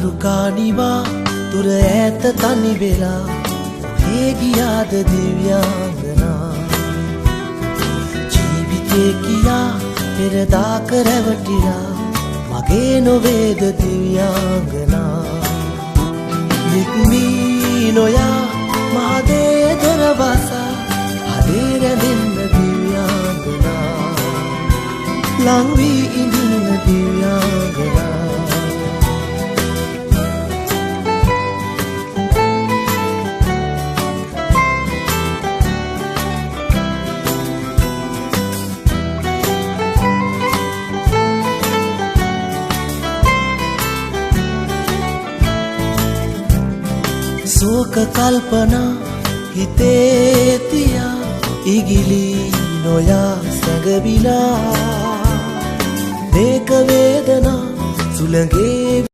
අරුකානිවා තුර ඈත තනි වෙලා ඔහේ ගියාද දිව්‍යාංගනා ජීවිතේ කියා පෙරදාක රැවටිලා මගේ නොවේද දිව්‍යාංගනා නික්මී නොයා මහදේ දොරවසා හදේ රැඳෙන්න දිව්‍යාංගනා ලං වී ඉඳින්න දිව්‍යාංගනා සෝක කල්පනා හිතේ තියා ඉගිලි නොයා සැඟවිලා මේක වේදනා සුළඟේ